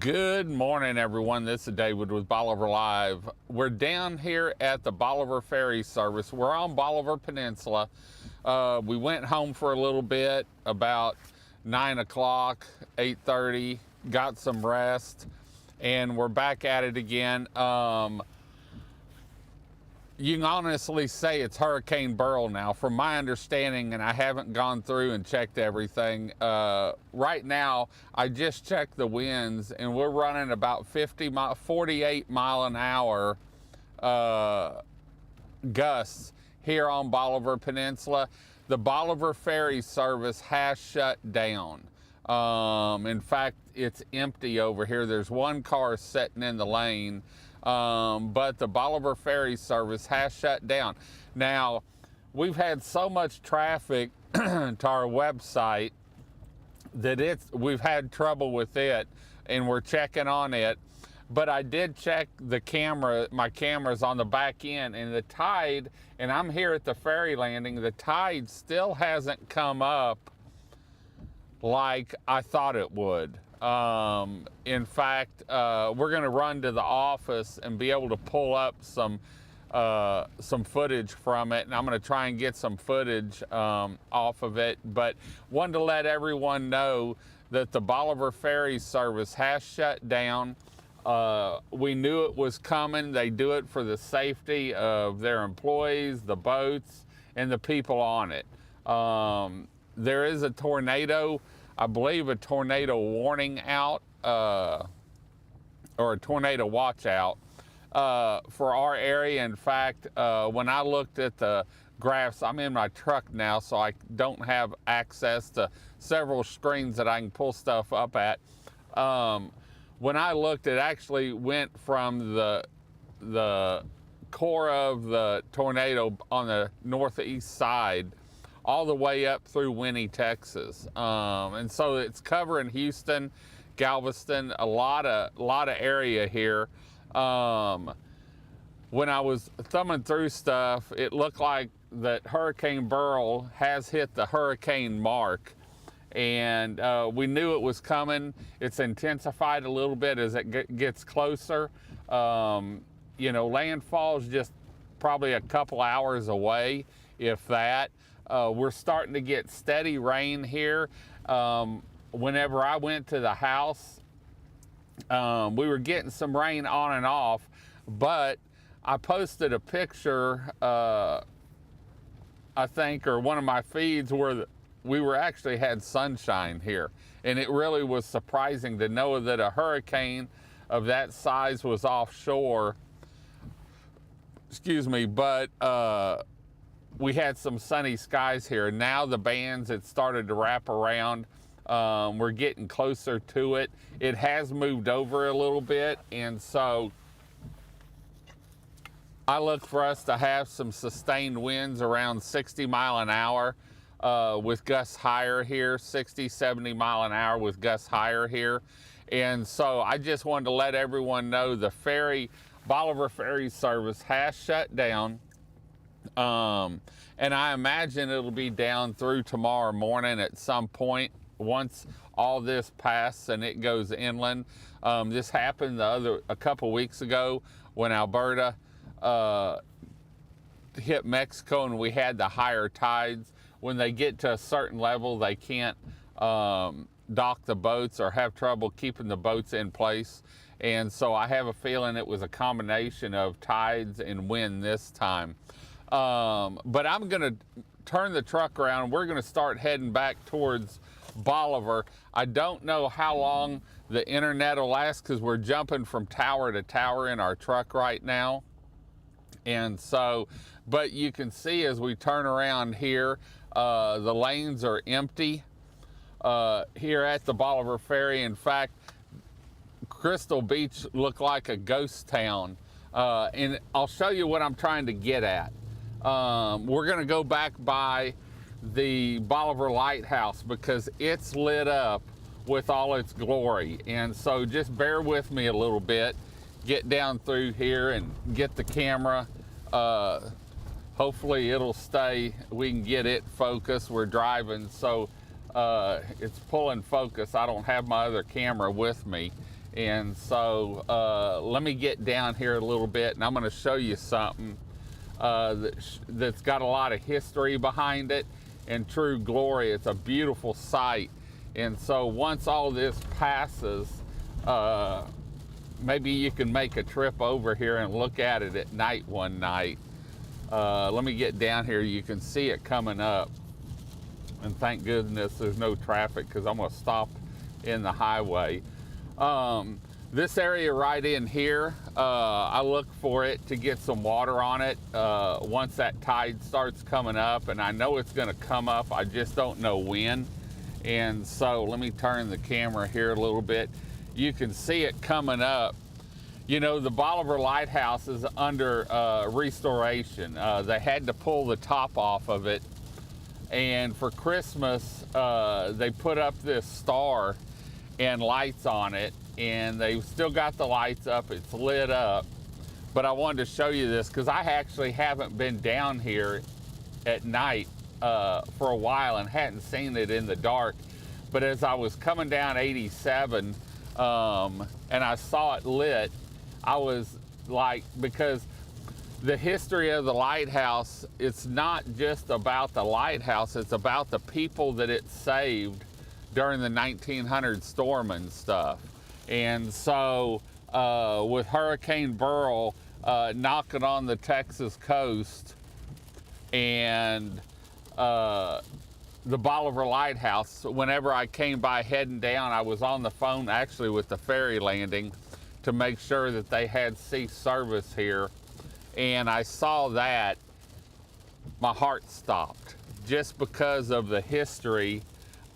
Good morning, everyone. This is David with Bolivar Live. We're down here at the Bolivar Ferry service. We're on Bolivar Peninsula. We went home for a little bit, about 9 o'clock, 8:30, got some rest, and we're back at it again. You can honestly say it's Hurricane Beryl now, from my understanding, and I haven't gone through and checked everything. Right now, I just checked the winds, and we're running about 48 mile an hour gusts here on Bolivar Peninsula. The Bolivar Ferry service has shut down. In fact, it's empty over here. There's one car sitting in the lane. But the Bolivar Ferry service has shut down. Now, we've had so much traffic to our website that we've had trouble with it, and we're checking on it. But I did check the camera, my camera's on the back end, and the tide, and I'm here at the ferry landing, the tide still hasn't come up like I thought it would. In fact, we're going to run to the office and be able to pull up some footage from it, and I'm going to try and get some footage off of it. But wanted to let everyone know that the Bolivar Ferry service has shut down. We knew it was coming. They do it for the safety of their employees, the boats, and the people on it. There is a tornado, I believe a tornado warning out, or a tornado watch out for our area. In fact, when I looked at the graphs, I'm in my truck now, so I don't have access to several screens that I can pull stuff up at. When I looked, it actually went from the core of the tornado on the northeast side all the way up through Winnie, Texas. And so it's covering Houston, Galveston, a lot of area here. When I was thumbing through stuff, it looked like that Hurricane Beryl has hit the hurricane mark. And we knew it was coming. It's intensified a little bit as it gets closer. You know, landfall's just probably a couple hours away, if that. We're starting to get steady rain here. Whenever I went to the house, we were getting some rain on and off, but I posted a picture, I think, or one of my feeds where we actually had sunshine here. And it really was surprising to know that a hurricane of that size was offshore. Excuse me, but we had some sunny skies here. Now the bands, it started to wrap around. We're getting closer to it. It has moved over a little bit, and so I look for us to have some sustained winds around 60 mile an hour with gusts higher here, 60, 70 mile an hour with gusts higher here. And so I just wanted to let everyone know the Bolivar Ferry service has shut down. And I imagine it'll be down through tomorrow morning at some point once all this passes and it goes inland. This happened a couple weeks ago when Alberta hit Mexico and we had the higher tides. When they get to a certain level, they can't dock the boats or have trouble keeping the boats in place. And so I have a feeling it was a combination of tides and wind this time. But I'm going to turn the truck around. We're going to start heading back towards Bolivar. I don't know how long the internet will last because we're jumping from tower to tower in our truck right now. And so, but you can see as we turn around here, the lanes are empty here at the Bolivar Ferry. In fact, Crystal Beach looked like a ghost town. And I'll show you what I'm trying to get at. We're going to go back by the Bolivar Lighthouse because it's lit up with all its glory. And so just bear with me a little bit, get down through here and get the camera. Hopefully it'll stay, we can get it focused. We're driving, so it's pulling focus. I don't have my other camera with me. And so let me get down here a little bit, and I'm going to show you something that's got a lot of history behind it and true glory. It's a beautiful sight. And so once all this passes, maybe you can make a trip over here and look at it at night one night. Let me get down here. You can see it coming up. And thank goodness there's no traffic, because I'm going to stop in the highway. This area right in here, I look for it to get some water on it once that tide starts coming up, and I know it's going to come up, I just don't know when. And so let me turn the camera here a little bit. You can see it coming up. You know, the Bolivar Lighthouse is under restoration. They had to pull the top off of it, and for Christmas they put up this star and lights on it, and they've still got the lights up. It's lit up. But I wanted to show you this because I actually haven't been down here at night for a while and hadn't seen it in the dark. But as I was coming down 87 and I saw it lit, I was like, because the history of the lighthouse, it's not just about the lighthouse, it's about the people that it saved during the 1900 storm and stuff. And so with Hurricane Beryl knocking on the Texas coast, and the Bolivar Lighthouse, whenever I came by heading down, I was on the phone actually with the ferry landing to make sure that they had sea service here. And I saw that, my heart stopped, just because of the history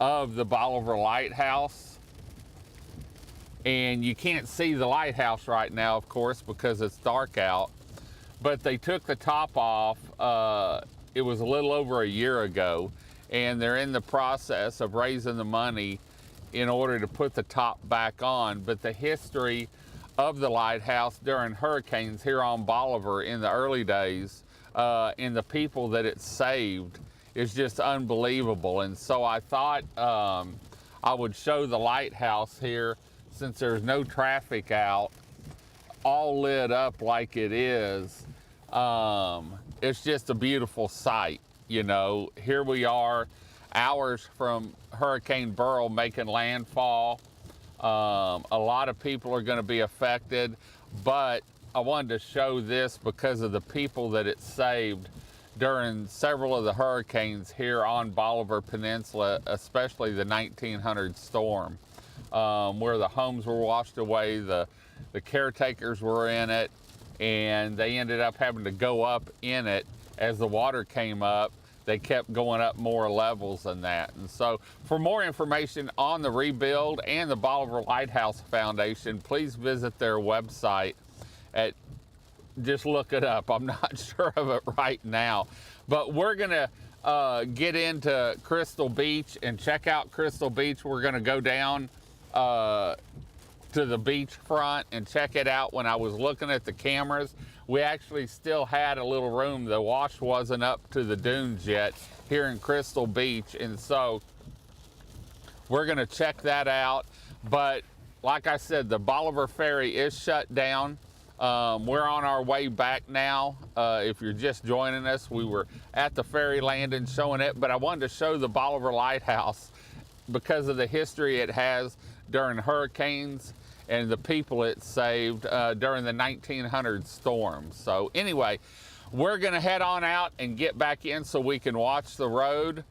of the Bolivar Lighthouse. And you can't see the lighthouse right now, of course, because it's dark out. But they took the top off, it was a little over a year ago, and they're in the process of raising the money in order to put the top back on. But the history of the lighthouse during hurricanes here on Bolivar in the early days, and the people that it saved, is just unbelievable. And so I thought I would show the lighthouse here, since there's no traffic out, all lit up like it is. It's just a beautiful sight. You know, here we are, hours from Hurricane Beryl making landfall. A lot of people are going to be affected, but I wanted to show this because of the people that it saved during several of the hurricanes here on Bolivar Peninsula, especially the 1900 storm, where the homes were washed away, the caretakers were in it, and they ended up having to go up in it as the water came up. They kept going up more levels than that. And so for more information on the rebuild and the Bolivar Lighthouse Foundation, please visit their website at, just look it up. I'm not sure of it right now. But we're gonna get into Crystal Beach and check out Crystal Beach. We're gonna go down to the beach front and check it out. When I was looking at the cameras, we actually still had a little room. The wash wasn't up to the dunes yet here in Crystal Beach, and so we're gonna check that out. But like I said, the Bolivar Ferry is shut down. We're on our way back now. If you're just joining us, we were at the ferry landing showing it, but I wanted to show the Bolivar Lighthouse because of the history it has during hurricanes and the people it saved during the 1900 storm. So anyway, we're gonna head on out and get back in so we can watch the road.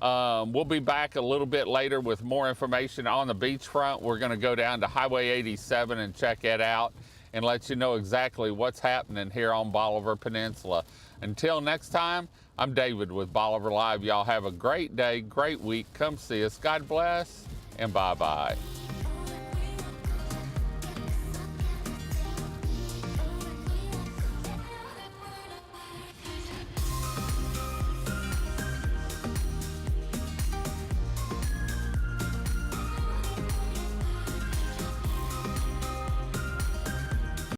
We'll be back a little bit later with more information on the beachfront. We're gonna go down to Highway 87 and check it out and let you know exactly what's happening here on Bolivar Peninsula. Until next time, I'm David with Bolivar Live. Y'all have a great day, great week. Come see us. God bless, and bye-bye.